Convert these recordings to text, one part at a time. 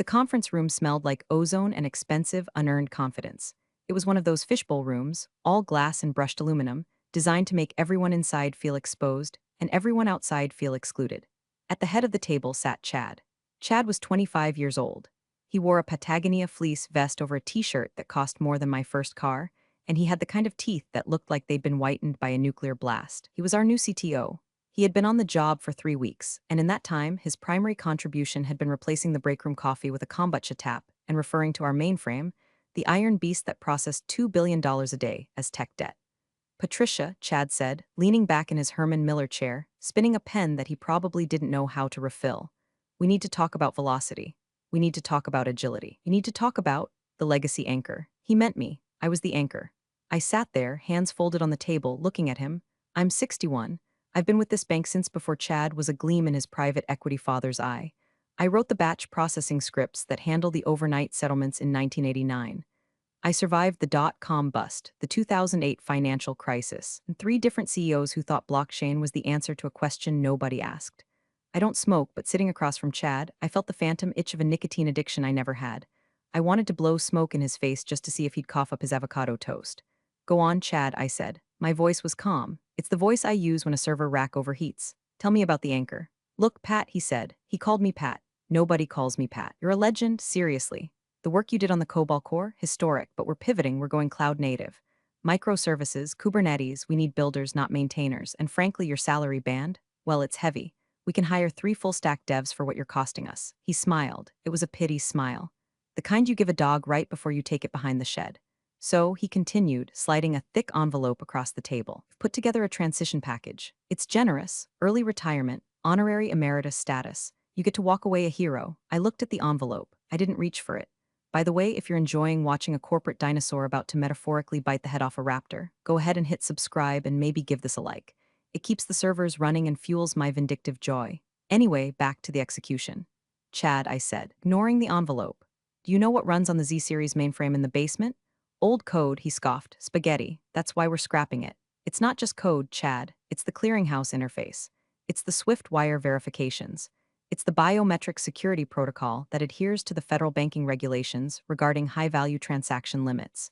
The conference room smelled like ozone and expensive, unearned confidence. It was one of those fishbowl rooms, all glass and brushed aluminum, designed to make everyone inside feel exposed and everyone outside feel excluded. At the head of the table sat Chad. Chad was 25 years old. He wore a Patagonia fleece vest over a t-shirt that cost more than my first car, and he had the kind of teeth that looked like they'd been whitened by a nuclear blast. He was our new CTO. He had been on the job for 3 weeks, and in that time, his primary contribution had been replacing the breakroom coffee with a kombucha tap and referring to our mainframe, the iron beast that processed $2 billion a day, as tech debt. Patricia, Chad said, leaning back in his Herman Miller chair, spinning a pen that he probably didn't know how to refill. We need to talk about velocity. We need to talk about agility. We need to talk about the legacy anchor. He meant me. I was the anchor. I sat there, hands folded on the table, looking at him. I'm 61. I've been with this bank since before Chad was a gleam in his private equity father's eye. I wrote the batch processing scripts that handle the overnight settlements in 1989. I survived the dot-com bust, the 2008 financial crisis, and 3 different CEOs who thought blockchain was the answer to a question nobody asked. I don't smoke, but sitting across from Chad, I felt the phantom itch of a nicotine addiction I never had. I wanted to blow smoke in his face just to see if he'd cough up his avocado toast. Go on, Chad, I said. My voice was calm. It's the voice I use when a server rack overheats. Tell me about the anchor. Look, Pat, he said. He called me Pat. Nobody calls me Pat. You're a legend, seriously. The work you did on the COBOL core, historic, but we're pivoting, we're going cloud native. Microservices, Kubernetes, we need builders, not maintainers, and frankly, your salary band? Well, it's heavy. We can hire 3 full-stack devs for what you're costing us. He smiled. It was a pity smile. The kind you give a dog right before you take it behind the shed. So, he continued, sliding a thick envelope across the table. Put together a transition package. It's generous, early retirement, honorary emeritus status. You get to walk away a hero. I looked at the envelope. I didn't reach for it. By the way, if you're enjoying watching a corporate dinosaur about to metaphorically bite the head off a raptor, go ahead and hit subscribe and maybe give this a like. It keeps the servers running and fuels my vindictive joy. Anyway, back to the execution. Chad, I said, ignoring the envelope. Do you know what runs on the Z-series mainframe in the basement? Old code, he scoffed. Spaghetti. That's why we're scrapping it. It's not just code, Chad. It's the clearinghouse interface. It's the Swift wire verifications. It's the biometric security protocol that adheres to the federal banking regulations regarding high-value transaction limits.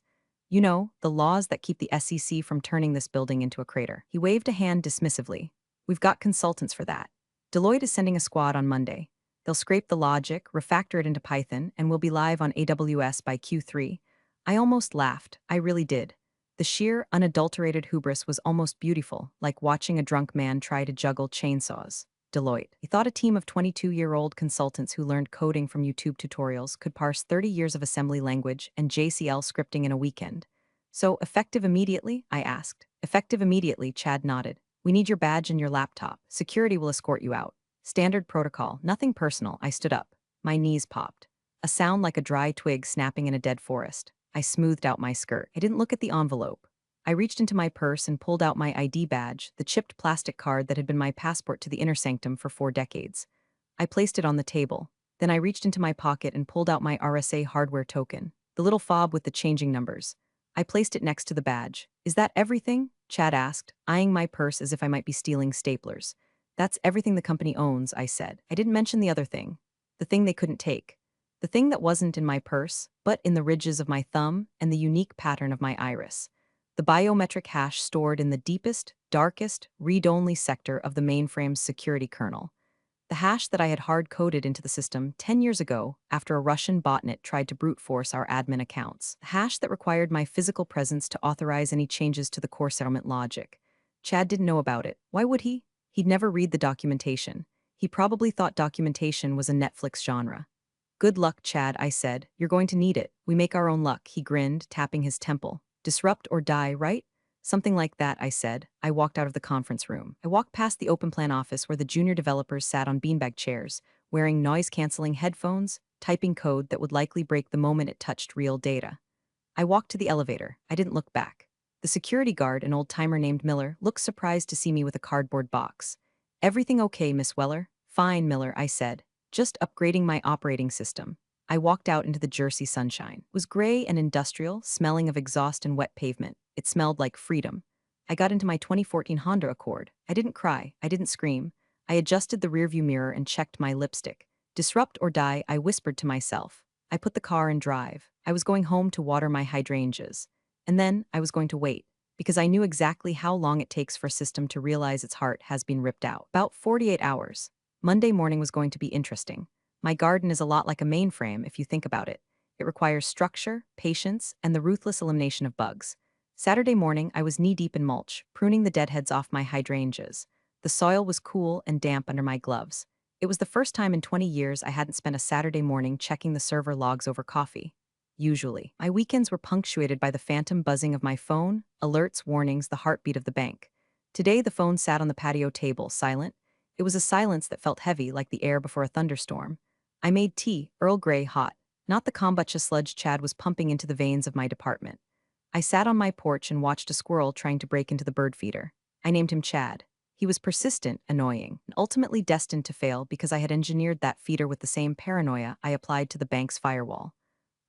You know, the laws that keep the SEC from turning this building into a crater. He waved a hand dismissively. We've got consultants for that. Deloitte is sending a squad on Monday. They'll scrape the logic, refactor it into Python, and we'll be live on AWS by Q3. I almost laughed. I really did. The sheer, unadulterated hubris was almost beautiful, like watching a drunk man try to juggle chainsaws. Deloitte. He thought a team of 22-year-old consultants who learned coding from YouTube tutorials could parse 30 years of assembly language and JCL scripting in a weekend. So, effective immediately? I asked. Effective immediately, Chad nodded. We need your badge and your laptop. Security will escort you out. Standard protocol, nothing personal. I stood up. My knees popped. A sound like a dry twig snapping in a dead forest. I smoothed out my skirt. I didn't look at the envelope. I reached into my purse and pulled out my ID badge, the chipped plastic card that had been my passport to the inner sanctum for 4 decades. I placed it on the table. Then I reached into my pocket and pulled out my RSA hardware token, the little fob with the changing numbers. I placed it next to the badge. Is that everything? Chad asked, eyeing my purse as if I might be stealing staplers. That's everything the company owns, I said. I didn't mention the other thing. The thing they couldn't take. The thing that wasn't in my purse, but in the ridges of my thumb and the unique pattern of my iris. The biometric hash stored in the deepest, darkest, read-only sector of the mainframe's security kernel. The hash that I had hard-coded into the system 10 years ago after a Russian botnet tried to brute force our admin accounts. The hash that required my physical presence to authorize any changes to the core settlement logic. Chad didn't know about it. Why would he? He'd never read the documentation. He probably thought documentation was a Netflix genre. Good luck, Chad, I said. You're going to need it. We make our own luck, he grinned, tapping his temple. Disrupt or die, right? Something like that, I said. I walked out of the conference room. I walked past the open plan office where the junior developers sat on beanbag chairs, wearing noise-canceling headphones, typing code that would likely break the moment it touched real data. I walked to the elevator. I didn't look back. The security guard, an old-timer named Miller, looked surprised to see me with a cardboard box. Everything okay, Miss Weller? Fine, Miller, I said. Just upgrading my operating system. I walked out into the Jersey sunshine. It was gray and industrial, smelling of exhaust and wet pavement. It smelled like freedom. I got into my 2014 Honda Accord. I didn't cry. I didn't scream. I adjusted the rearview mirror and checked my lipstick. Disrupt or die, I whispered to myself. I put the car in drive. I was going home to water my hydrangeas. And then I was going to wait, because I knew exactly how long it takes for a system to realize its heart has been ripped out. About 48 hours. Monday morning was going to be interesting. My garden is a lot like a mainframe if you think about it. It requires structure, patience, and the ruthless elimination of bugs. Saturday morning, I was knee-deep in mulch, pruning the deadheads off my hydrangeas. The soil was cool and damp under my gloves. It was the first time in 20 years I hadn't spent a Saturday morning checking the server logs over coffee. Usually, my weekends were punctuated by the phantom buzzing of my phone, alerts, warnings, the heartbeat of the bank. Today, the phone sat on the patio table, silent. It was a silence that felt heavy, like the air before a thunderstorm. I made tea, Earl Grey hot, not the kombucha sludge Chad was pumping into the veins of my department. I sat on my porch and watched a squirrel trying to break into the bird feeder. I named him Chad. He was persistent, annoying, and ultimately destined to fail because I had engineered that feeder with the same paranoia I applied to the bank's firewall.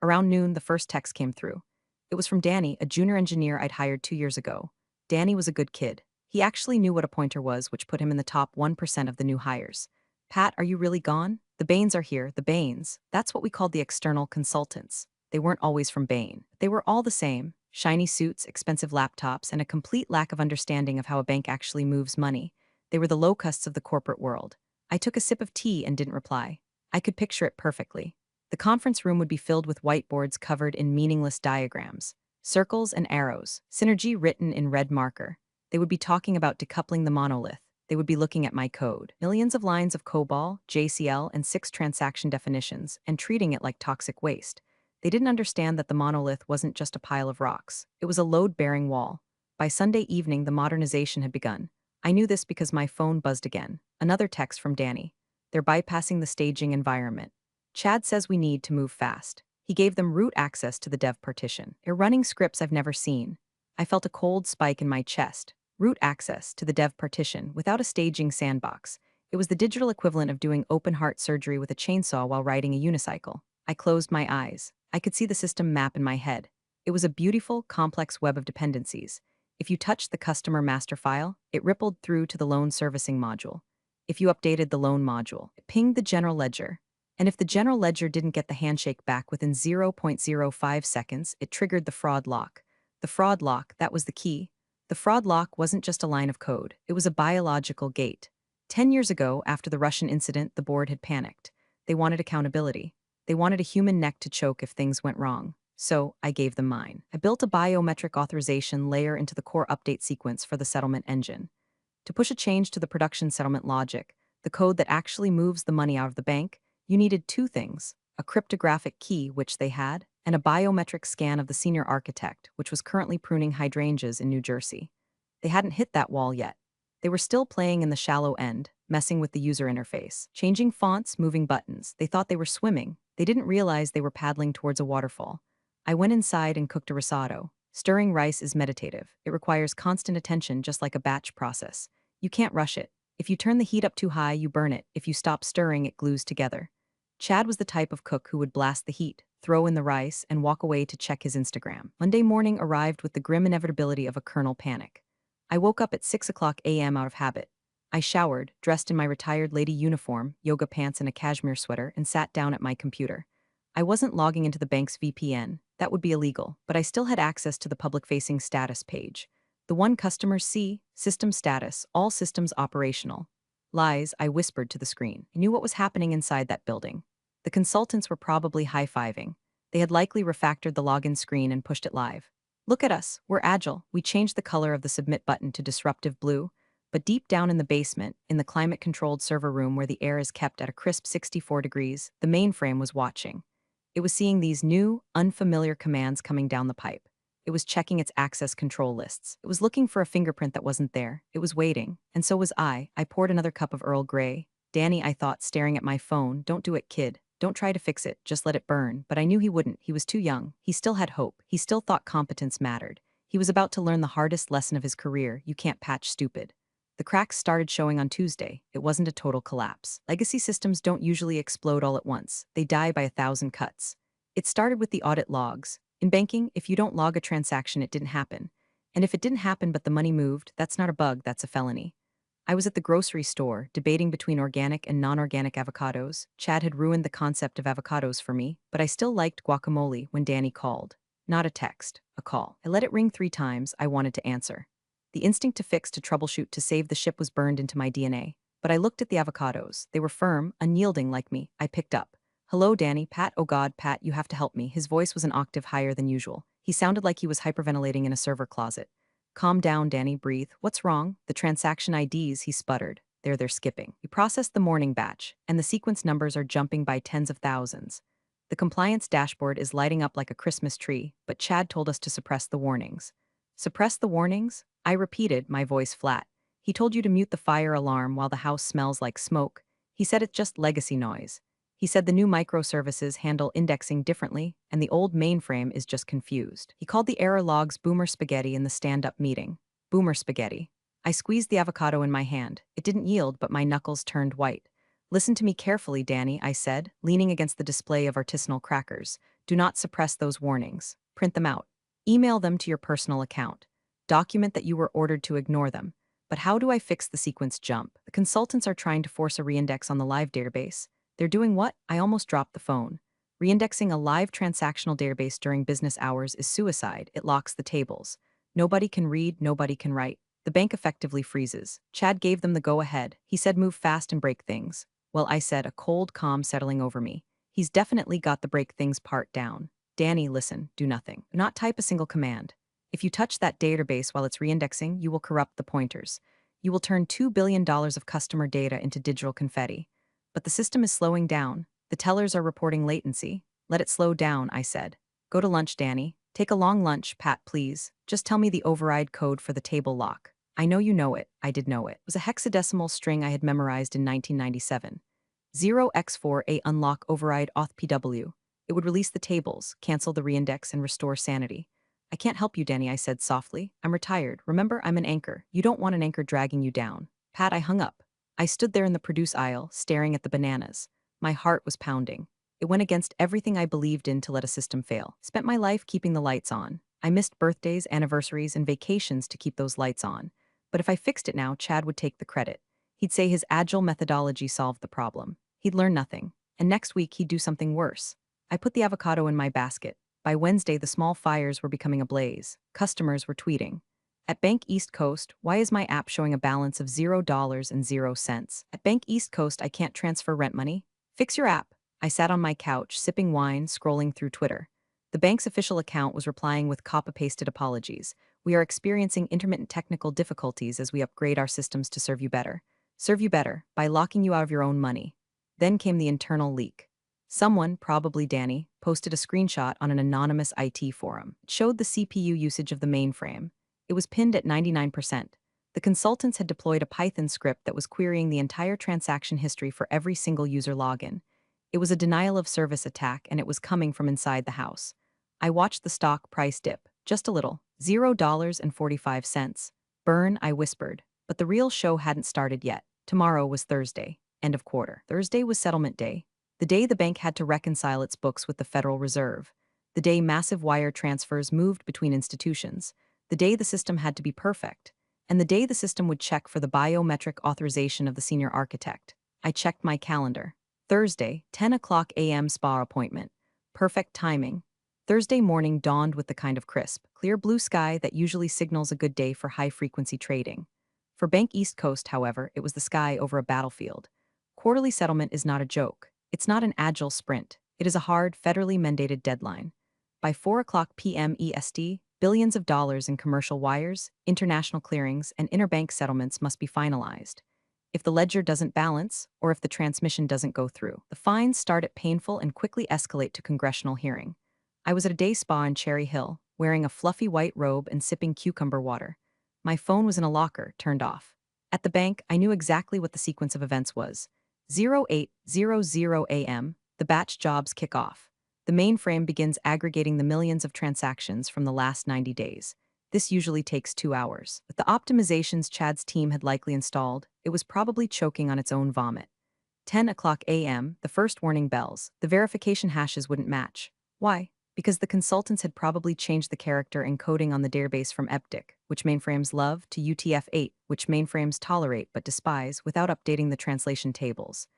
Around noon, the first text came through. It was from Danny, a junior engineer I'd hired 2 years ago. Danny was a good kid. He actually knew what a pointer was, which put him in the top 1% of the new hires. Pat, are you really gone? The Bains are here, the Bains. That's what we called the external consultants. They weren't always from Bain. They were all the same. Shiny suits, expensive laptops, and a complete lack of understanding of how a bank actually moves money. They were the locusts of the corporate world. I took a sip of tea and didn't reply. I could picture it perfectly. The conference room would be filled with whiteboards covered in meaningless diagrams, circles and arrows, synergy written in red marker. They would be talking about decoupling the monolith. They would be looking at my code, millions of lines of COBOL, JCL, and 6 transaction definitions, and treating it like toxic waste. They didn't understand that the monolith wasn't just a pile of rocks. It was a load-bearing wall. By Sunday evening, the modernization had begun. I knew this because my phone buzzed again. Another text from Danny. They're bypassing the staging environment. Chad says we need to move fast. He gave them root access to the dev partition. They're running scripts I've never seen. I felt a cold spike in my chest. Root access to the dev partition without a staging sandbox. It was the digital equivalent of doing open heart surgery with a chainsaw while riding a unicycle. I closed my eyes. I could see the system map in my head. It was a beautiful, complex web of dependencies. If you touched the customer master file, it rippled through to the loan servicing module. If you updated the loan module, it pinged the general ledger. And if the general ledger didn't get the handshake back within 0.05 seconds, it triggered the fraud lock. The fraud lock, that was the key. The fraud lock wasn't just a line of code, it was a biological gate. 10 years ago, after the Russian incident, the board had panicked. They wanted accountability. They wanted a human neck to choke if things went wrong. So, I gave them mine. I built a biometric authorization layer into the core update sequence for the settlement engine. To push a change to the production settlement logic, the code that actually moves the money out of the bank, you needed two things: a cryptographic key, which they had, and a biometric scan of the senior architect, which was currently pruning hydrangeas in New Jersey. They hadn't hit that wall yet. They were still playing in the shallow end, messing with the user interface, changing fonts, moving buttons. They thought they were swimming. They didn't realize they were paddling towards a waterfall. I went inside and cooked a risotto. Stirring rice is meditative. It requires constant attention, just like a batch process. You can't rush it. If you turn the heat up too high, you burn it. If you stop stirring, it glues together. Chad was the type of cook who would blast the heat, throw in the rice, and walk away to check his Instagram. Monday morning arrived with the grim inevitability of a kernel panic. I woke up at 6 a.m. out of habit. I showered, dressed in my retired lady uniform, yoga pants and a cashmere sweater, and sat down at my computer. I wasn't logging into the bank's VPN. That would be illegal, but I still had access to the public-facing status page. The one customers see, system status, all systems operational. Lies, I whispered to the screen. I knew what was happening inside that building. The consultants were probably high-fiving. They had likely refactored the login screen and pushed it live. Look at us, we're agile. We changed the color of the submit button to disruptive blue. But deep down in the basement, in the climate-controlled server room where the air is kept at a crisp 64 degrees, the mainframe was watching. It was seeing these new, unfamiliar commands coming down the pipe. It was checking its access control lists. It was looking for a fingerprint that wasn't there. It was waiting. And so was I. I poured another cup of Earl Grey. Danny, I thought, staring at my phone. Don't do it, kid. Don't try to fix it. Just let it burn. But I knew he wouldn't. He was too young. He still had hope. He still thought competence mattered. He was about to learn the hardest lesson of his career. You can't patch stupid. The cracks started showing on Tuesday. It wasn't a total collapse. Legacy systems don't usually explode all at once. They die by 1,000 cuts. It started with the audit logs. In banking, if you don't log a transaction, it didn't happen. And if it didn't happen but the money moved, that's not a bug, that's a felony. I was at the grocery store, debating between organic and non-organic avocados. Chad had ruined the concept of avocados for me, but I still liked guacamole when Danny called. Not a text, a call. I let it ring 3 times. I wanted to answer. The instinct to fix, to troubleshoot, to save the ship was burned into my DNA. But I looked at the avocados. They were firm, unyielding like me. I picked up. "Hello, Danny." "Pat, oh God, Pat, you have to help me." His voice was an octave higher than usual. He sounded like he was hyperventilating in a server closet. "Calm down, Danny, breathe. What's wrong?" "The transaction IDs," he sputtered. They're skipping. We processed the morning batch, and the sequence numbers are jumping by tens of thousands. The compliance dashboard is lighting up like a Christmas tree, but Chad told us to suppress the warnings. Suppress the warnings? I repeated, my voice flat. He told you to mute the fire alarm while the house smells like smoke. He said it's just legacy noise. He said the new microservices handle indexing differently, and the old mainframe is just confused. He called the error logs boomer spaghetti in the stand-up meeting. Boomer spaghetti. I squeezed the avocado in my hand. It didn't yield, but my knuckles turned white. "Listen to me carefully, Danny," I said, leaning against the display of artisanal crackers. "Do not suppress those warnings. Print them out. Email them to your personal account. Document that you were ordered to ignore them. But how do I fix the sequence jump? The consultants are trying to force a reindex on the live database. They're doing what?" I almost dropped the phone. Reindexing a live transactional database during business hours is suicide. It locks the tables. Nobody can read, nobody can write. The bank effectively freezes. Chad gave them the go-ahead. He said move fast and break things. Well, I said, a cold calm settling over me. He's definitely got the break things part down. "Danny, listen, do nothing. Do not type a single command. If you touch that database while it's reindexing, you will corrupt the pointers. You will turn $2 billion of customer data into digital confetti. But the system is slowing down. The tellers are reporting latency. Let it slow down," I said. "Go to lunch, Danny. Take a long lunch, Pat, please. Just tell me the override code for the table lock." I know you know it. I did know it. It was a hexadecimal string I had memorized in 1997. 0x4A unlock override auth PW. It would release the tables, cancel the reindex, and restore sanity. "I can't help you, Danny," I said softly. "I'm retired. Remember, I'm an anchor. You don't want an anchor dragging you down." "Pat," I hung up. I stood there in the produce aisle, staring at the bananas. My heart was pounding. It went against everything I believed in to let a system fail. Spent my life keeping the lights on. I missed birthdays, anniversaries, and vacations to keep those lights on. But if I fixed it now, Chad would take the credit. He'd say his agile methodology solved the problem. He'd learn nothing. And next week, he'd do something worse. I put the avocado in my basket. By Wednesday, the small fires were becoming a blaze. Customers were tweeting. "At Bank East Coast, why is my app showing a balance of $0.00? At Bank East Coast, I can't transfer rent money. Fix your app." I sat on my couch, sipping wine, scrolling through Twitter. The bank's official account was replying with copy-pasted apologies. "We are experiencing intermittent technical difficulties as we upgrade our systems to serve you better. Serve you better by locking you out of your own money." Then came the internal leak. Someone, probably Danny, posted a screenshot on an anonymous IT forum. It showed the CPU usage of the mainframe. It was pinned at 99%. The consultants had deployed a Python script that was querying the entire transaction history for every single user login. It was a denial of service attack, and it was coming from inside the house. I watched the stock price dip, just a little, $0.45. "Burn," I whispered. But the real show hadn't started yet. Tomorrow was Thursday, end of quarter. Thursday was settlement day. The day the bank had to reconcile its books with the Federal Reserve. The day massive wire transfers moved between institutions. The day the system had to be perfect. And the day the system would check for the biometric authorization of the senior architect. I checked my calendar. Thursday, 10 o'clock a.m. spa appointment. Perfect timing. Thursday morning dawned with the kind of crisp, clear blue sky that usually signals a good day for high-frequency trading. For Bank East Coast, however, it was the sky over a battlefield. Quarterly settlement is not a joke. It's not an agile sprint. It is a hard, federally mandated deadline. By 4 o'clock p.m. EST, billions of dollars in commercial wires, international clearings, and interbank settlements must be finalized. If the ledger doesn't balance, or if the transmission doesn't go through, the fines start at painful and quickly escalate to congressional hearing. I was at a day spa in Cherry Hill, wearing a fluffy white robe and sipping cucumber water. My phone was in a locker, turned off. At the bank, I knew exactly what the sequence of events was. 0800 a.m., the batch jobs kick off. The mainframe begins aggregating the millions of transactions from the last 90 days. This usually takes 2 hours. With the optimizations Chad's team had likely installed, it was probably choking on its own vomit. 10 o'clock a.m., the first warning bells. The verification hashes wouldn't match. Why? Because the consultants had probably changed the character encoding on the database from EPDIC, which mainframes love, to UTF-8, which mainframes tolerate but despise, without updating the translation tables.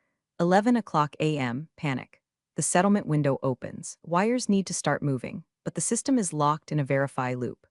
11 o'clock a.m., panic. The settlement window opens. Wires need to start moving, but the system is locked in a verify loop.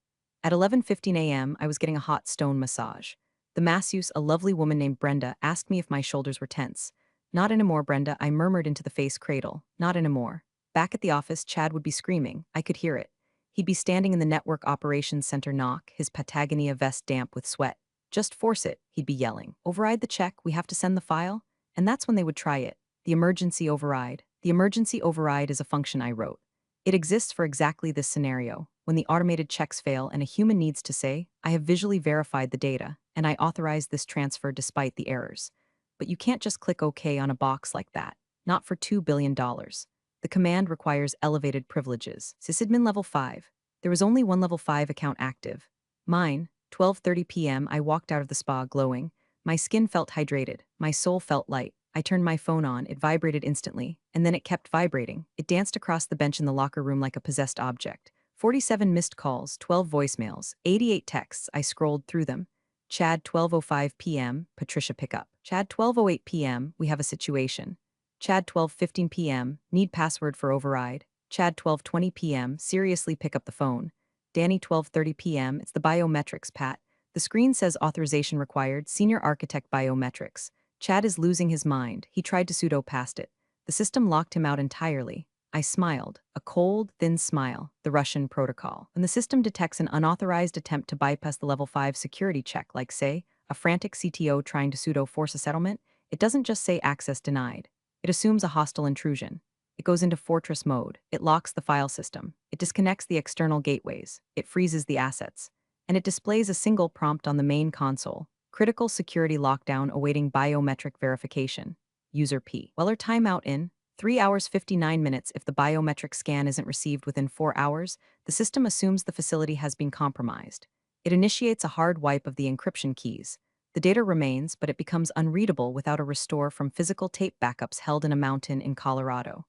At 11:15 a.m., I was getting a hot stone massage. The masseuse, a lovely woman named Brenda, asked me if my shoulders were tense. Not anymore, Brenda, I murmured into the face cradle. Not anymore. Back at the office, Chad would be screaming. I could hear it. He'd be standing in the network operations center knock, his Patagonia vest damp with sweat. Just force it, he'd be yelling. Override the check, we have to send the file. And that's when they would try it. The emergency override. The emergency override is a function I wrote. It exists for exactly this scenario, when the automated checks fail and a human needs to say, I have visually verified the data, and I authorize this transfer despite the errors. But you can't just click OK on a box like that. Not for $2 billion. The command requires elevated privileges. Sysadmin level 5. There was only one level 5 account active. Mine. 12:30 p.m. I walked out of the spa glowing. My skin felt hydrated. My soul felt light. I turned my phone on, it vibrated instantly, and then it kept vibrating. It danced across the bench in the locker room like a possessed object. 47 missed calls, 12 voicemails, 88 texts. I scrolled through them. Chad, 12:05 p.m., Patricia pickup. Chad, 12:08 p.m., we have a situation. Chad, 12:15 p.m., need password for override. Chad, 12:20 p.m., seriously pick up the phone. Danny, 12:30 p.m., it's the biometrics, Pat. The screen says authorization required, senior architect biometrics. Chad is losing his mind. He tried to sudo past it. The system locked him out entirely. I smiled, a cold, thin smile, the Russian protocol. When the system detects an unauthorized attempt to bypass the level 5 security check, like, say, a frantic CTO trying to sudo force a settlement, it doesn't just say access denied. It assumes a hostile intrusion. It goes into fortress mode. It locks the file system. It disconnects the external gateways. It freezes the assets. And it displays a single prompt on the main console. Critical security lockdown awaiting biometric verification. User P. Weller timeout in 3 hours 59 minutes. If the biometric scan isn't received within 4 hours, the system assumes the facility has been compromised. It initiates a hard wipe of the encryption keys. The data remains, but it becomes unreadable without a restore from physical tape backups held in a mountain in Colorado.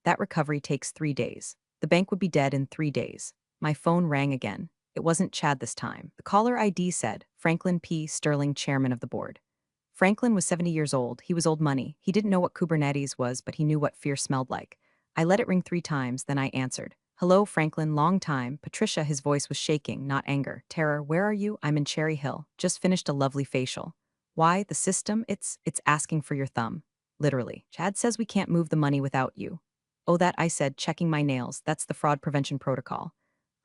That recovery takes 3 days. The bank would be dead in 3 days. My phone rang again. It wasn't Chad this time. The caller ID said, Franklin P. Sterling, chairman of the board. Franklin was 70 years old. He was old money. He didn't know what Kubernetes was, but he knew what fear smelled like. I let it ring 3 times, then I answered. Hello, Franklin, long time. Patricia, his voice was shaking, not anger. Terror, where are you? I'm in Cherry Hill. Just finished a lovely facial. Why? The system? It's asking for your thumb. Literally. Chad says we can't move the money without you. Oh, that, I said, checking my nails. That's the fraud prevention protocol.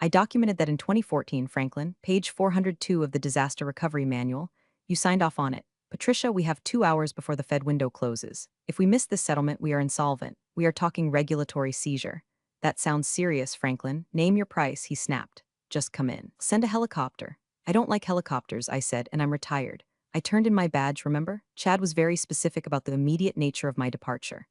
I documented that in 2014, Franklin, page 402 of the Disaster Recovery Manual. You signed off on it. Patricia, we have 2 hours before the Fed window closes. If we miss this settlement, we are insolvent. We are talking regulatory seizure. That sounds serious, Franklin. Name your price, he snapped. Just come in. Send a helicopter. I don't like helicopters, I said, and I'm retired. I turned in my badge, remember? Chad was very specific about the immediate nature of my departure.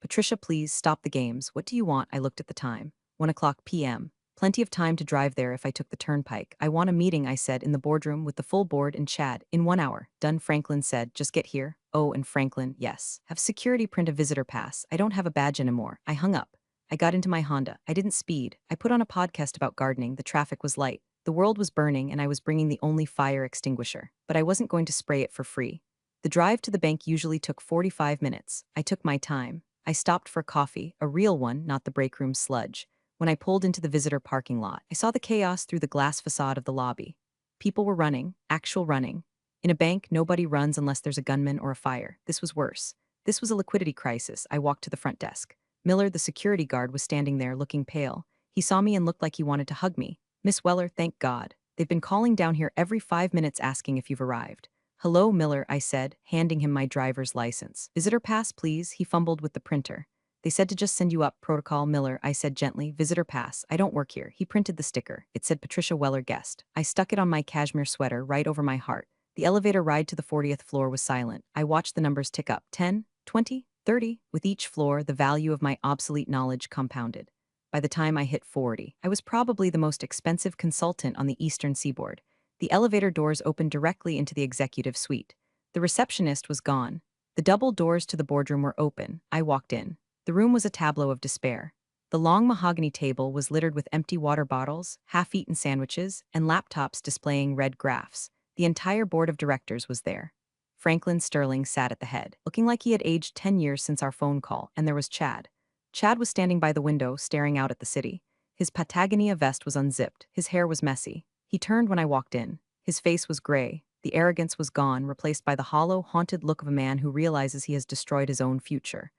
Patricia, please, stop the games. What do you want? I looked at the time. 1 o'clock p.m. Plenty of time to drive there if I took the turnpike. I want a meeting, I said, in the boardroom with the full board and Chad. In 1 hour. Done, Franklin said. Just get here. Oh, and Franklin, yes. Have security print a visitor pass. I don't have a badge anymore. I hung up. I got into my Honda. I didn't speed. I put on a podcast about gardening. The traffic was light. The world was burning and I was bringing the only fire extinguisher. But I wasn't going to spray it for free. The drive to the bank usually took 45 minutes. I took my time. I stopped for coffee, a real one, not the break room sludge. When I pulled into the visitor parking lot, I saw the chaos through the glass facade of the lobby. People were running, actual running. In a bank, nobody runs unless there's a gunman or a fire. This was worse. This was a liquidity crisis. I walked to the front desk. Miller, the security guard, was standing there, looking pale. He saw me and looked like he wanted to hug me. Miss Weller, thank God. They've been calling down here every 5 minutes asking if you've arrived. Hello, Miller, I said, handing him my driver's license. Visitor pass, please, he fumbled with the printer. They said to just send you up, Protocol Miller, I said gently. Visitor pass. I don't work here. He printed the sticker. It said Patricia Weller guest. I stuck it on my cashmere sweater right over my heart. The elevator ride to the 40th floor was silent. I watched the numbers tick up. 10, 20, 30. With each floor, the value of my obsolete knowledge compounded. By the time I hit 40, I was probably the most expensive consultant on the Eastern Seaboard. The elevator doors opened directly into the executive suite. The receptionist was gone. The double doors to the boardroom were open. I walked in. The room was a tableau of despair. The long mahogany table was littered with empty water bottles, half-eaten sandwiches, and laptops displaying red graphs. The entire board of directors was there. Franklin Sterling sat at the head, looking like he had aged 10 years since our phone call, and there was Chad. Chad was standing by the window, staring out at the city. His Patagonia vest was unzipped, his hair was messy. He turned when I walked in. His face was gray. The arrogance was gone, replaced by the hollow, haunted look of a man who realizes he has destroyed his own future.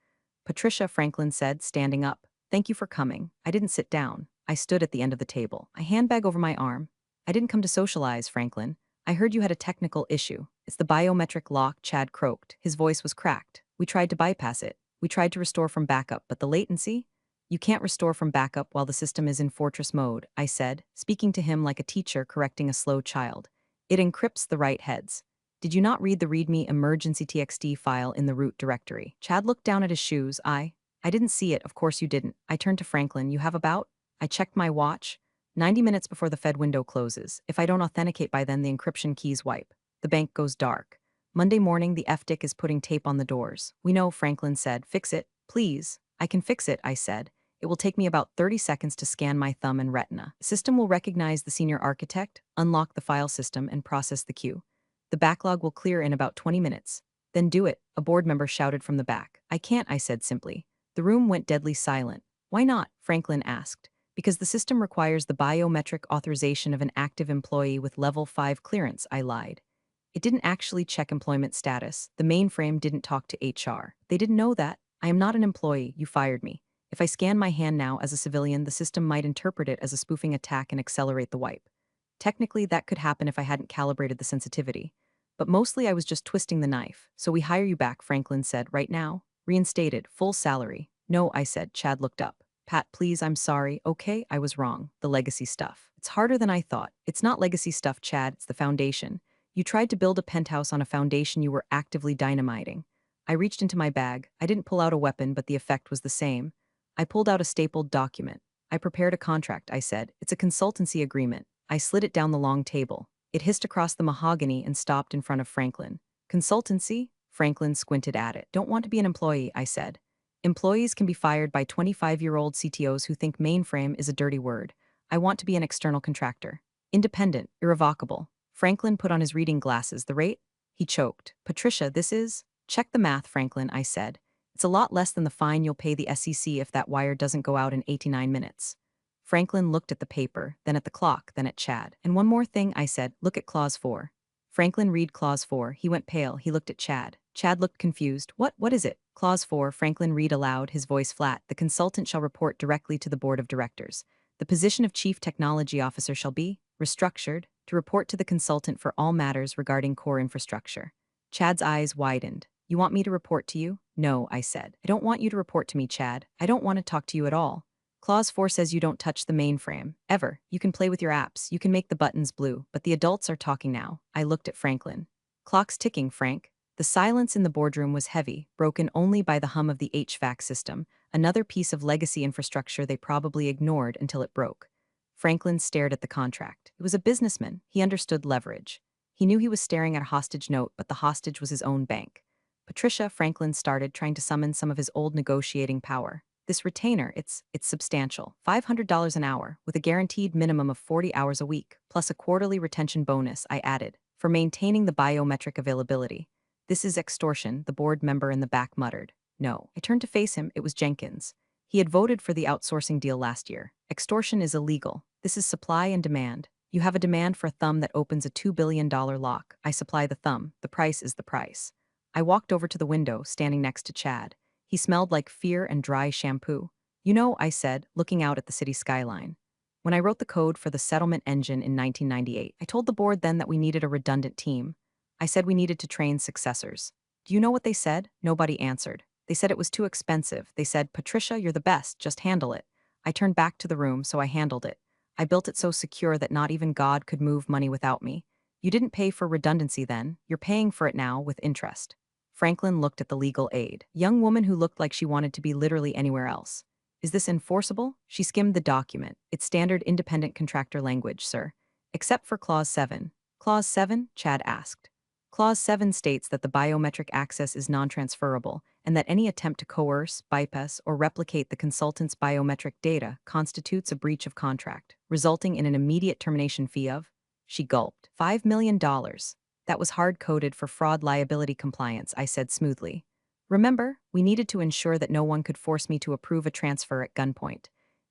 Patricia, Franklin said, standing up. Thank you for coming. I didn't sit down. I stood at the end of the table, a handbag over my arm. I didn't come to socialize, Franklin. I heard you had a technical issue. It's the biometric lock, Chad croaked. His voice was cracked. We tried to bypass it. We tried to restore from backup, but the latency? You can't restore from backup while the system is in fortress mode, I said, speaking to him like a teacher correcting a slow child. It encrypts the write heads. Did you not read the README emergency TXT file in the root directory? Chad looked down at his shoes. I didn't see it, of course you didn't. I turned to Franklin. You have about? I checked my watch. 90 minutes before the Fed window closes. If I don't authenticate by then, the encryption keys wipe. The bank goes dark. Monday morning, the FDIC is putting tape on the doors. We know, Franklin said. Fix it, please. I can fix it, I said. It will take me about 30 seconds to scan my thumb and retina. The system will recognize the senior architect, unlock the file system, and process the queue. The backlog will clear in about 20 minutes. Then do it, a board member shouted from the back. I can't, I said simply. The room went deadly silent. Why not? Franklin asked. Because the system requires the biometric authorization of an active employee with level 5 clearance, I lied. It didn't actually check employment status. The mainframe didn't talk to HR. They didn't know that. I am not an employee. You fired me. If I scan my hand now as a civilian, the system might interpret it as a spoofing attack and accelerate the wipe. Technically, that could happen if I hadn't calibrated the sensitivity. But mostly I was just twisting the knife. So we hire you back, Franklin said, right now. Reinstated, full salary. No, I said. Chad looked up. Pat, please, I'm sorry. Okay, I was wrong. The legacy stuff. It's harder than I thought. It's not legacy stuff, Chad. It's the foundation. You tried to build a penthouse on a foundation you were actively dynamiting. I reached into my bag. I didn't pull out a weapon, but the effect was the same. I pulled out a stapled document. I prepared a contract, I said. It's a consultancy agreement. I slid it down the long table. It hissed across the mahogany and stopped in front of Franklin. Consultancy? Franklin squinted at it. Don't want to be an employee, I said. Employees can be fired by 25-year-old CTOs who think mainframe is a dirty word. I want to be an external contractor. Independent, irrevocable. Franklin put on his reading glasses. The rate? He choked. Patricia, this is? Check the math, Franklin, I said. It's a lot less than the fine you'll pay the SEC if that wire doesn't go out in 89 minutes. Franklin looked at the paper, then at the clock, then at Chad. And one more thing, I said, look at Clause 4. Franklin read Clause 4. He went pale. He looked at Chad. Chad looked confused. What is it? Clause 4, Franklin read aloud, his voice flat. The consultant shall report directly to the board of directors. The position of chief technology officer shall be restructured to report to the consultant for all matters regarding core infrastructure. Chad's eyes widened. You want me to report to you? No, I said. I don't want you to report to me, Chad. I don't want to talk to you at all. Clause 4 says you don't touch the mainframe. Ever. You can play with your apps. You can make the buttons blue. But the adults are talking now. I looked at Franklin. Clock's ticking, Frank. The silence in the boardroom was heavy, broken only by the hum of the HVAC system, another piece of legacy infrastructure they probably ignored until it broke. Franklin stared at the contract. He was a businessman. He understood leverage. He knew he was staring at a hostage note, but the hostage was his own bank. Patricia, Franklin started trying to summon some of his old negotiating power. This retainer, it's substantial. $500 an hour, with a guaranteed minimum of 40 hours a week, plus a quarterly retention bonus, I added, for maintaining the biometric availability. This is extortion, the board member in the back muttered. No. I turned to face him. It was Jenkins. He had voted for the outsourcing deal last year. Extortion is illegal. This is supply and demand. You have a demand for a thumb that opens a $2 billion lock. I supply the thumb. The price is the price. I walked over to the window, standing next to Chad. He smelled like fear and dry shampoo. You know, I said, looking out at the city skyline. When I wrote the code for the settlement engine in 1998, I told the board then that we needed a redundant team. I said we needed to train successors. Do you know what they said? Nobody answered. They said it was too expensive. They said, Patricia, you're the best, just handle it. I turned back to the room, so I handled it. I built it so secure that not even God could move money without me. You didn't pay for redundancy then. You're paying for it now with interest. Franklin looked at the legal aid. Young woman who looked like she wanted to be literally anywhere else. Is this enforceable? She skimmed the document. It's standard independent contractor language, sir. Except for Clause 7. Clause 7? Chad asked. Clause 7 states that the biometric access is non-transferable and that any attempt to coerce, bypass, or replicate the consultant's biometric data constitutes a breach of contract, resulting in an immediate termination fee of, she gulped, $5 million. That was hard-coded for fraud liability compliance, I said smoothly. Remember, we needed to ensure that no one could force me to approve a transfer at gunpoint.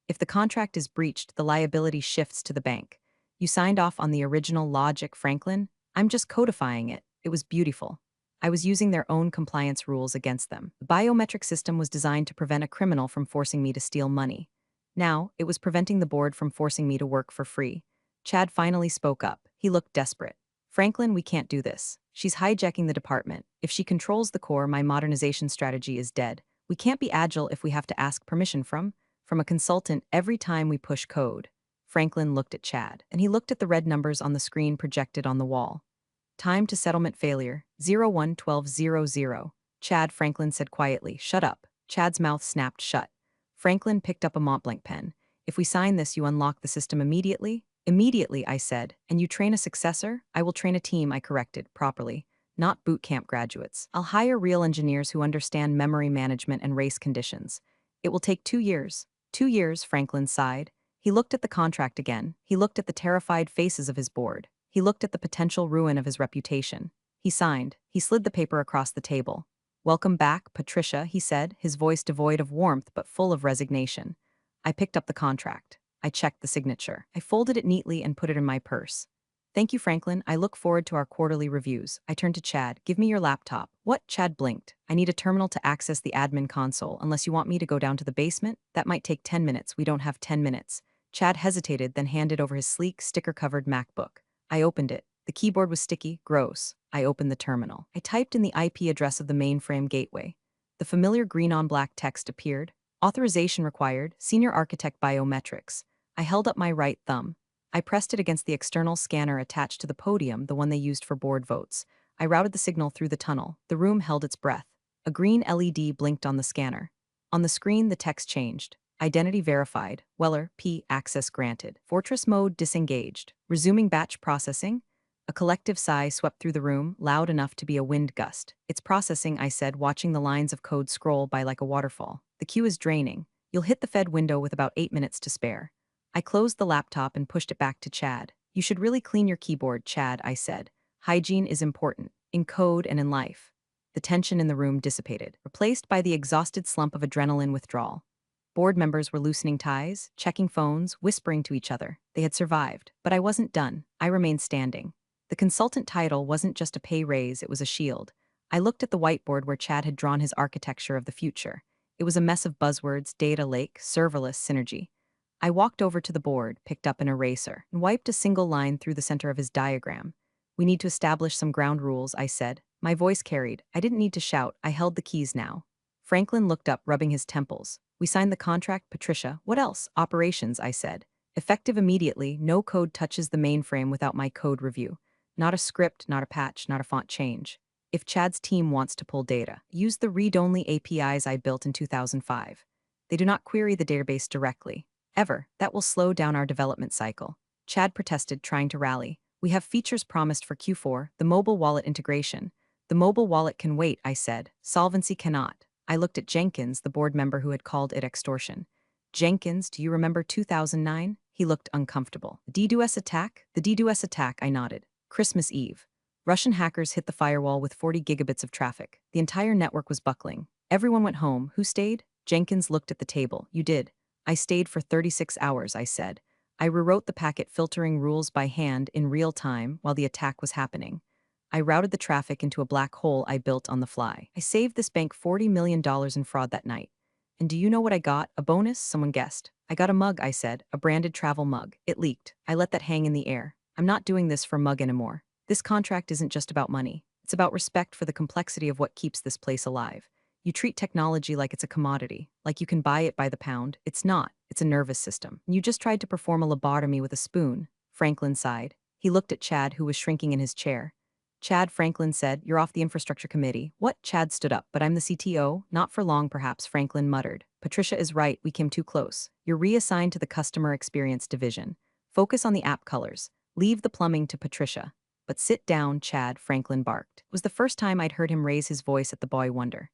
If the contract is breached, the liability shifts to the bank. You signed off on the original logic, Franklin. I'm just codifying it. It was beautiful. I was using their own compliance rules against them. The biometric system was designed to prevent a criminal from forcing me to steal money. Now, it was preventing the board from forcing me to work for free. Chad finally spoke up. He looked desperate. Franklin, we can't do this. She's hijacking the department. If she controls the core, my modernization strategy is dead. We can't be agile if we have to ask permission from a consultant every time we push code. Franklin looked at Chad, and he looked at the red numbers on the screen projected on the wall. Time to settlement failure, 01-12-00. Chad, Franklin said quietly. Shut up. Chad's mouth snapped shut. Franklin picked up a Montblanc pen. If we sign this, you unlock the system immediately? Immediately, I said. And you train a successor? I will train a team, I corrected, properly. Not boot camp graduates. I'll hire real engineers who understand memory management and race conditions. It will take 2 years. 2 years, Franklin sighed. He looked at the contract again. He looked at the terrified faces of his board. He looked at the potential ruin of his reputation. He signed. He slid the paper across the table. Welcome back, Patricia, he said, his voice devoid of warmth but full of resignation. I picked up the contract. I checked the signature. I folded it neatly and put it in my purse. Thank you, Franklin. I look forward to our quarterly reviews. I turned to Chad. Give me your laptop. What? Chad blinked. I need a terminal to access the admin console. Unless you want me to go down to the basement? That might take 10 minutes. We don't have 10 minutes. Chad hesitated, then handed over his sleek, sticker-covered MacBook. I opened it. The keyboard was sticky, gross. I opened the terminal. I typed in the IP address of the mainframe gateway. The familiar green-on-black text appeared. Authorization required, Senior Architect Biometrics. I held up my right thumb. I pressed it against the external scanner attached to the podium, the one they used for board votes. I routed the signal through the tunnel. The room held its breath. A green LED blinked on the scanner. On the screen, the text changed. Identity verified. Weller, P. Access granted. Fortress mode disengaged. Resuming batch processing. A collective sigh swept through the room, loud enough to be a wind gust. It's processing, I said, watching the lines of code scroll by like a waterfall. The queue is draining. You'll hit the Fed window with about 8 minutes to spare. I closed the laptop and pushed it back to Chad. You should really clean your keyboard, Chad, I said. Hygiene is important, in code and in life. The tension in the room dissipated, replaced by the exhausted slump of adrenaline withdrawal. Board members were loosening ties, checking phones, whispering to each other. They had survived, but I wasn't done. I remained standing. The consultant title wasn't just a pay raise, it was a shield. I looked at the whiteboard where Chad had drawn his architecture of the future. It was a mess of buzzwords, data lake, serverless, synergy. I walked over to the board, picked up an eraser, and wiped a single line through the center of his diagram. We need to establish some ground rules, I said. My voice carried. I didn't need to shout. I held the keys now. Franklin looked up, rubbing his temples. We signed the contract, Patricia. What else? Operations, I said. Effective immediately, no code touches the mainframe without my code review. Not a script, not a patch, not a font change. If Chad's team wants to pull data, use the read-only APIs I built in 2005. They do not query the database directly. Ever. That will slow down our development cycle. Chad protested, trying to rally. We have features promised for Q4, the mobile wallet integration. The mobile wallet can wait, I said. Solvency cannot. I looked at Jenkins, the board member who had called it extortion. Jenkins, do you remember 2009? He looked uncomfortable. The DDoS attack? The DDoS attack, I nodded. Christmas Eve. Russian hackers hit the firewall with 40 gigabits of traffic. The entire network was buckling. Everyone went home. Who stayed? Jenkins looked at the table. You did. I stayed for 36 hours, I said. I rewrote the packet filtering rules by hand in real time while the attack was happening. I routed the traffic into a black hole I built on the fly. I saved this bank $40 million in fraud that night. And do you know what I got? A bonus? Someone guessed. I got a mug, I said, a branded travel mug. It leaked. I let that hang in the air. I'm not doing this for mug anymore. This contract isn't just about money. It's about respect for the complexity of what keeps this place alive. You treat technology like it's a commodity, like you can buy it by the pound. It's not. It's a nervous system. You just tried to perform a lobotomy with a spoon. Franklin sighed. He looked at Chad, who was shrinking in his chair. Chad, Franklin said, you're off the infrastructure committee. What? Chad stood up. But I'm the CTO. Not for long, perhaps, Franklin muttered. Patricia is right. We came too close. You're reassigned to the customer experience division. Focus on the app colors. Leave the plumbing to Patricia. But sit down, Chad, Franklin barked. It was the first time I'd heard him raise his voice at the boy wonder.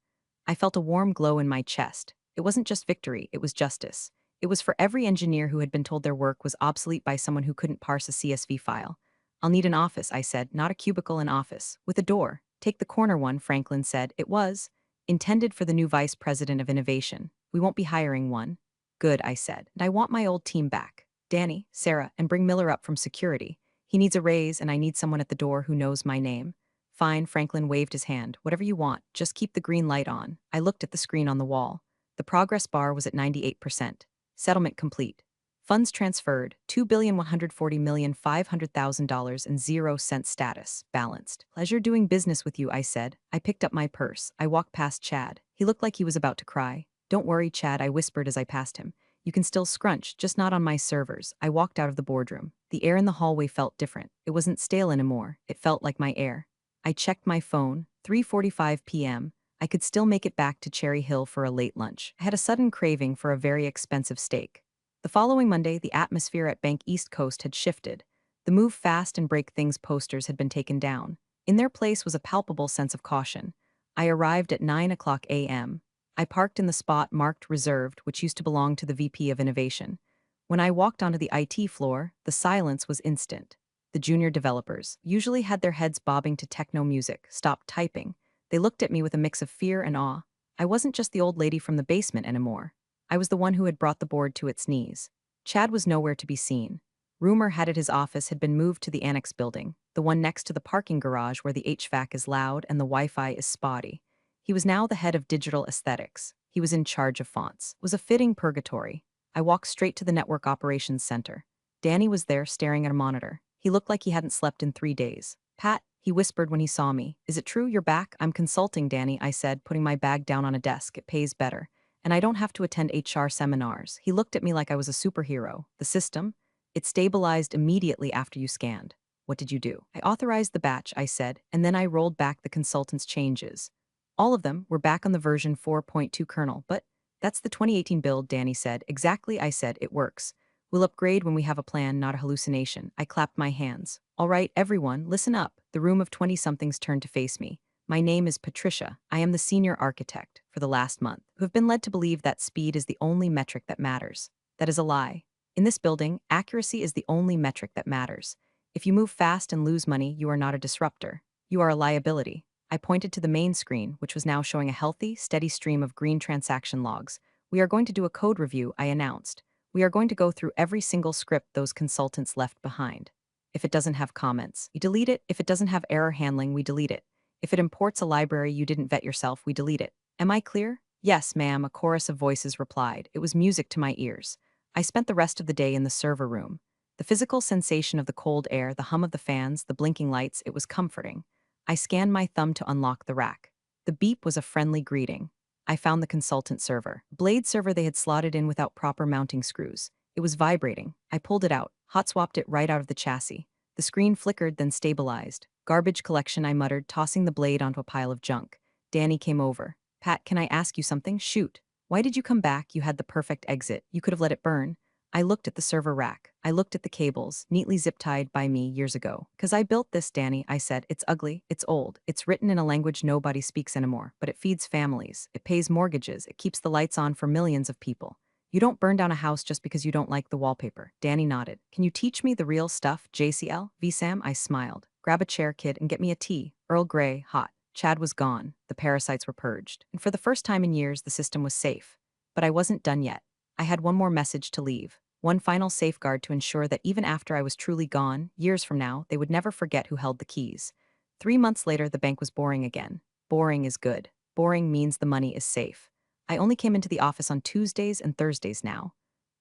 I felt a warm glow in my chest. It wasn't just victory, it was justice. It was for every engineer who had been told their work was obsolete by someone who couldn't parse a CSV file. I'll need an office, I said, not a cubicle, an office. With a door. Take the corner one, Franklin said. It was intended for the new vice president of innovation. We won't be hiring one. Good, I said, and I want my old team back. Danny, Sarah, and bring Miller up from security. He needs a raise, and I need someone at the door who knows my name. Fine, Franklin waved his hand. Whatever you want, just keep the green light on. I looked at the screen on the wall. The progress bar was at 98%. Settlement complete. Funds transferred, $2,140,500,000 and 0 cent status, balanced. Pleasure doing business with you, I said. I picked up my purse. I walked past Chad. He looked like he was about to cry. Don't worry, Chad, I whispered as I passed him. You can still scrunch, just not on my servers. I walked out of the boardroom. The air in the hallway felt different. It wasn't stale anymore. It felt like my air. I checked my phone, 3:45 p.m. I could still make it back to Cherry Hill for a late lunch. I had a sudden craving for a very expensive steak. The following Monday, the atmosphere at Bank East Coast had shifted. The move fast and break things posters had been taken down. In their place was a palpable sense of caution. I arrived at 9 a.m. I parked in the spot marked reserved, which used to belong to the VP of Innovation. When I walked onto the IT floor, the silence was instant. The junior developers usually had their heads bobbing to techno music, stopped typing. They looked at me with a mix of fear and awe. I wasn't just the old lady from the basement anymore. I was the one who had brought the board to its knees. Chad was nowhere to be seen. Rumor had it his office had been moved to the annex building, the one next to the parking garage where the HVAC is loud and the Wi-Fi is spotty. He was now the head of digital aesthetics. He was in charge of fonts. It was a fitting purgatory. I walked straight to the network operations center. Danny was there staring at a monitor. He looked like he hadn't slept in 3 days. Pat, he whispered when he saw me. Is it true you're back? I'm consulting, Danny, I said, putting my bag down on a desk. It pays better. And I don't have to attend HR seminars. He looked at me like I was a superhero. The system? It stabilized immediately after you scanned. What did you do? I authorized the batch, I said, and then I rolled back the consultant's changes. All of them were back on the version 4.2 kernel, but that's the 2018 build, Danny said. Exactly, I said, it works. We'll upgrade when we have a plan, not a hallucination. I clapped my hands. All right, everyone, listen up. The room of 20-somethings turned to face me. My name is Patricia. I am the senior architect for the last month, who have been led to believe that speed is the only metric that matters. That is a lie. In this building, accuracy is the only metric that matters. If you move fast and lose money, you are not a disruptor. You are a liability. I pointed to the main screen, which was now showing a healthy, steady stream of green transaction logs. We are going to do a code review, I announced. We are going to go through every single script those consultants left behind. If it doesn't have comments, we delete it. If it doesn't have error handling, we delete it. If it imports a library you didn't vet yourself, we delete it. Am I clear? Yes, ma'am, a chorus of voices replied. It was music to my ears. I spent the rest of the day in the server room. The physical sensation of the cold air, the hum of the fans, the blinking lights, it was comforting. I scanned my thumb to unlock the rack. The beep was a friendly greeting. I found the consultant server. Blade server they had slotted in without proper mounting screws. It was vibrating. I pulled it out, hot-swapped it right out of the chassis. The screen flickered, then stabilized. Garbage collection, I muttered, tossing the blade onto a pile of junk. Danny came over. Pat, can I ask you something? Shoot. Why did you come back? You had the perfect exit. You could have let it burn. I looked at the server rack. I looked at the cables, neatly zip-tied by me years ago. 'Cause I built this, Danny, I said. It's ugly, it's old, it's written in a language nobody speaks anymore, but it feeds families, it pays mortgages, it keeps the lights on for millions of people. You don't burn down a house just because you don't like the wallpaper. Danny nodded. Can you teach me the real stuff, JCL? VSAM? I smiled. Grab a chair, kid, and get me a tea. Earl Grey, hot. Chad was gone. The parasites were purged. And for the first time in years, the system was safe. But I wasn't done yet. I had one more message to leave. One final safeguard to ensure that even after I was truly gone, years from now, they would never forget who held the keys. 3 months later, the bank was boring again. Boring is good. Boring means the money is safe. I only came into the office on Tuesdays and Thursdays now.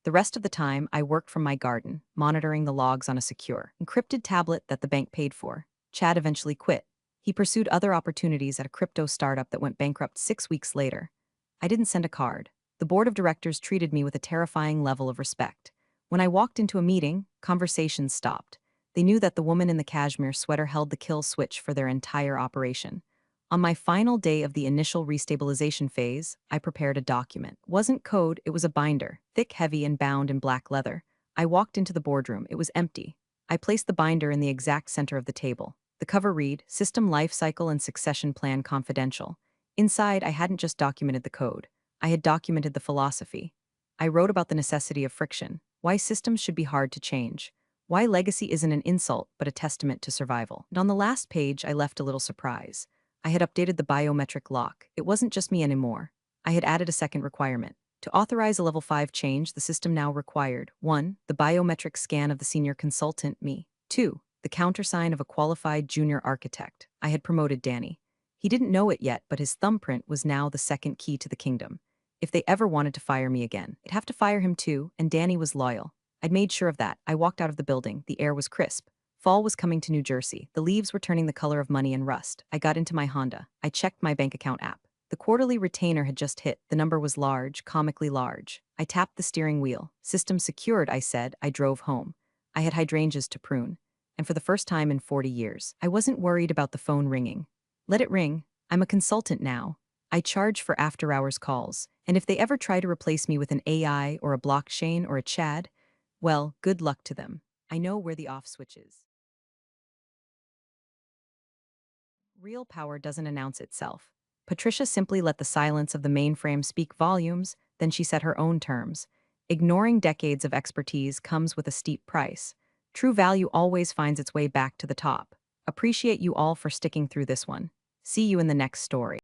The rest of the time, I worked from my garden, monitoring the logs on a secure, encrypted tablet that the bank paid for. Chad eventually quit. He pursued other opportunities at a crypto startup that went bankrupt 6 weeks later. I didn't send a card. The board of directors treated me with a terrifying level of respect. When I walked into a meeting, conversations stopped. They knew that the woman in the cashmere sweater held the kill switch for their entire operation. On my final day of the initial restabilization phase, I prepared a document. It wasn't code, it was a binder, thick, heavy, and bound in black leather. I walked into the boardroom. It was empty. I placed the binder in the exact center of the table. The cover read, System Life Cycle and Succession Plan Confidential. Inside, I hadn't just documented the code. I had documented the philosophy. I wrote about the necessity of friction, why systems should be hard to change, why legacy isn't an insult but a testament to survival. And on the last page, I left a little surprise. I had updated the biometric lock. It wasn't just me anymore. I had added a second requirement. To authorize a level 5 change, the system now required 1. The biometric scan of the senior consultant, me. 2. The countersign of a qualified junior architect. I had promoted Danny. He didn't know it yet, but his thumbprint was now the second key to the kingdom. If they ever wanted to fire me again, they'd have to fire him too, and Danny was loyal. I'd made sure of that. I walked out of the building. The air was crisp. Fall was coming to New Jersey. The leaves were turning the color of money and rust. I got into my Honda. I checked my bank account app. The quarterly retainer had just hit. The number was large, comically large. I tapped the steering wheel. System secured, I said. I drove home. I had hydrangeas to prune. And for the first time in 40 years, I wasn't worried about the phone ringing. Let it ring. I'm a consultant now. I charge for after-hours calls. And if they ever try to replace me with an AI or a blockchain or a Chad, well, good luck to them. I know where the off switch is. Real power doesn't announce itself. Patricia simply let the silence of the mainframe speak volumes, then she set her own terms. Ignoring decades of expertise comes with a steep price. True value always finds its way back to the top. Appreciate you all for sticking through this one. See you in the next story.